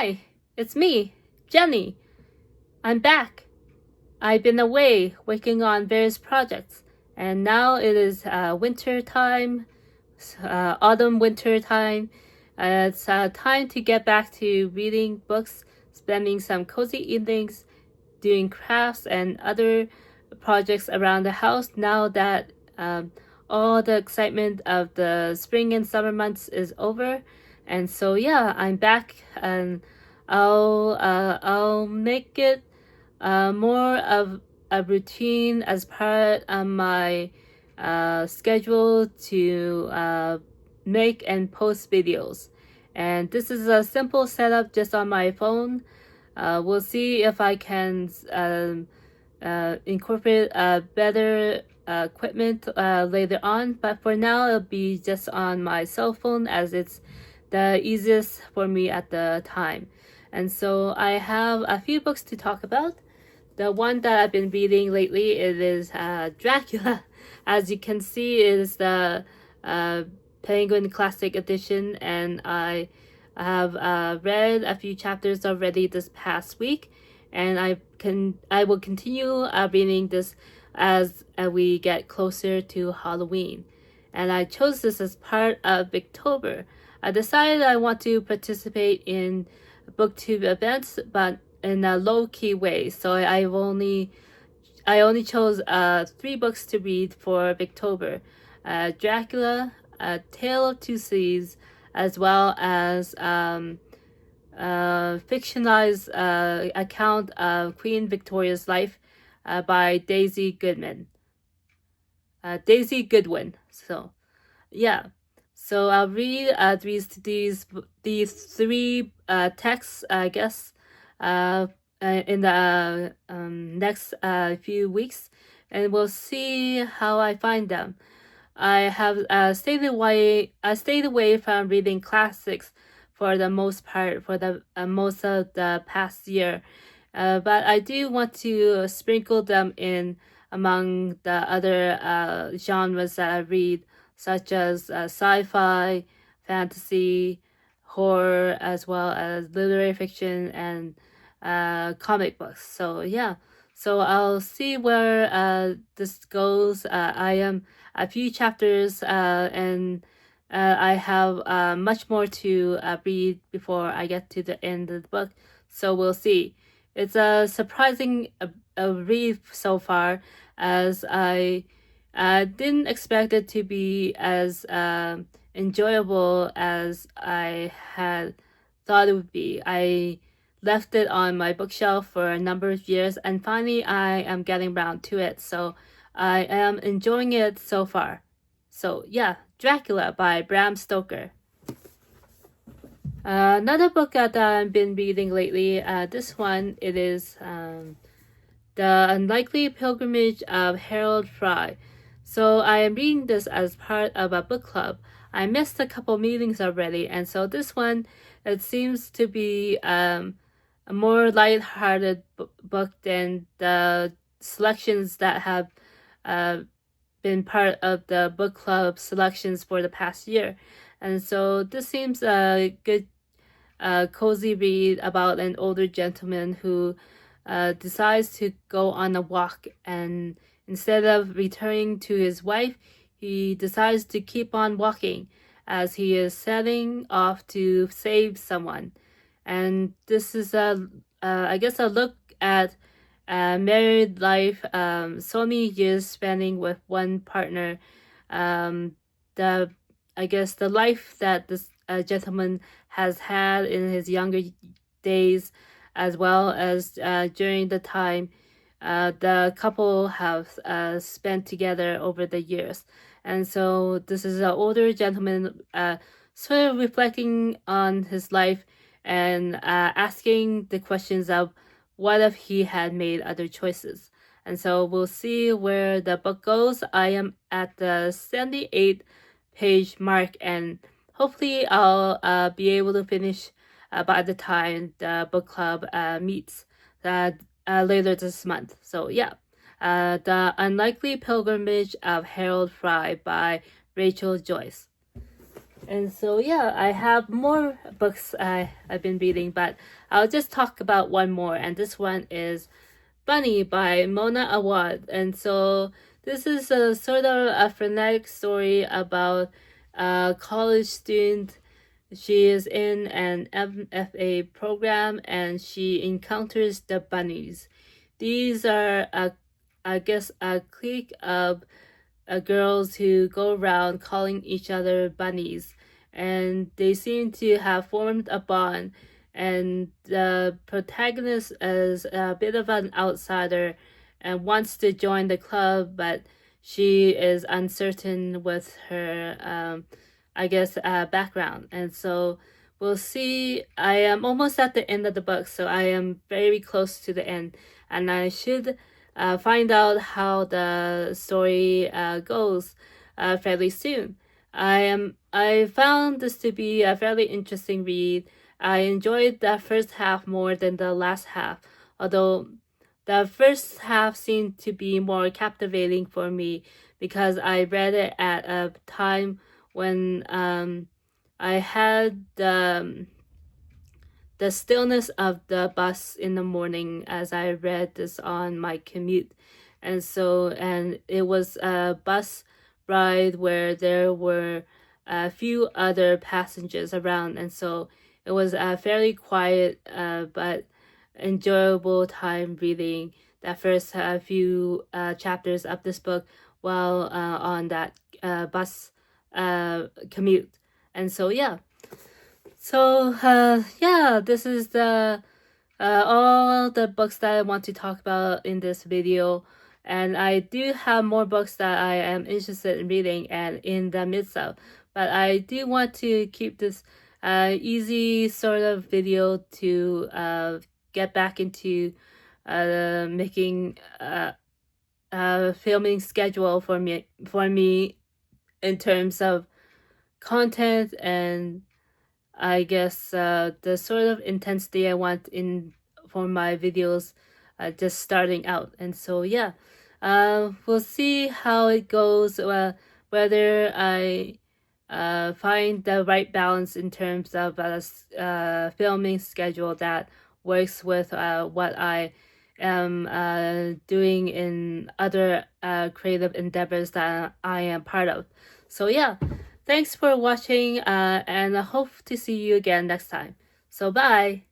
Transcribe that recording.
Hi, it's me, Jenny. I'm back. I've been away working on various projects, and now it is winter time, autumn winter time. It's time to get back to reading books, spending some cozy evenings, doing crafts and other projects around the house now that all the excitement of the spring and summer months is over. And so yeah, I'm back, and I'll make it more of a routine as part of my schedule to make and post videos. And this is a simple setup just on my phone. We'll see if I can incorporate better equipment later on, but for now it'll be just on my cell phone as it's the easiest for me at the time. And so I have a few books to talk about. The one that I've been reading lately, it is Dracula. As you can see, it is the Penguin Classic Edition, and I have read a few chapters already this past week, and I will continue reading this as we get closer to Halloween. And I chose this as part of Booktober. I decided I want to participate in Booktube events, but in a low-key way. So I only chose 3 books to read for Booktober: Dracula, A Tale of Two Cities, as well as fictionalized account of Queen Victoria's life by Daisy Goodwin. So yeah. So I'll read these 3 texts, I guess, in the next few weeks, and we'll see how I find them. I have stayed away from reading classics for the most part for the most of the past year, but I do want to sprinkle them in among the other genres that I read, such as sci-fi, fantasy, horror, as well as literary fiction and comic books. So yeah, so I'll see where this goes. I am a few chapters and I have much more to read before I get to the end of the book. So we'll see. It's a surprising read so far, as I didn't expect it to be as enjoyable as I had thought it would be. I left it on my bookshelf for a number of years, and finally I am getting around to it. So I am enjoying it so far. So yeah, Dracula by Bram Stoker. Another book that I've been reading lately, this one, it is The Unlikely Pilgrimage of Harold Fry. So I am reading this as part of a book club. I missed a couple meetings already, and so this one, it seems to be a more light-hearted book than the selections that have been part of the book club selections for the past year. And so this seems a good cozy read about an older gentleman who decides to go on a walk, and instead of returning to his wife, he decides to keep on walking as he is setting off to save someone. And this is I guess a look at married life, so many years spending with one partner, the life that this gentleman has had in his younger days, as well as during the time the couple have spent together over the years. And so this is an older gentleman sort of reflecting on his life and asking the questions of what if he had made other choices. And so we'll see where the book goes. I am at the 78 page mark, and hopefully I'll be able to finish by the time the book club meets later this month. So yeah, The Unlikely Pilgrimage of Harold Fry by Rachel Joyce. And so yeah, I have more books I've been reading, but I'll just talk about one more, and this one is Bunny by Mona Awad. And so this is a sort of a frenetic story about a college student. She is in an MFA program and she encounters the bunnies. These are, I guess, a clique of girls who go around calling each other bunnies, and they seem to have formed a bond. And the protagonist is a bit of an outsider and wants to join the club, but she is uncertain with her, I guess, background. And so we'll see. I am almost at the end of the book, so I am very close to the end, and I should find out how the story goes fairly soon. I found this to be a fairly interesting read. I enjoyed the first half more than the last half, although the first half seemed to be more captivating for me because I read it at a time when I had the stillness of the bus in the morning as I read this on my commute. And it was a bus ride where there were a few other passengers around. And so it was a fairly quiet but enjoyable time reading the first few chapters of this book while on that bus commute. And so, yeah. So, yeah, this is the all the books that I want to talk about in this video. And I do have more books that I am interested in reading and in the midst of. But I do want to keep this easy sort of video to get back into making a filming schedule for me in terms of content and I guess the sort of intensity I want for my videos just starting out. And so yeah, we'll see how it goes, whether I find the right balance in terms of a filming schedule that works with what I am doing in other creative endeavors that I am part of. So yeah. Thanks for watching, and I hope to see you again next time. So bye!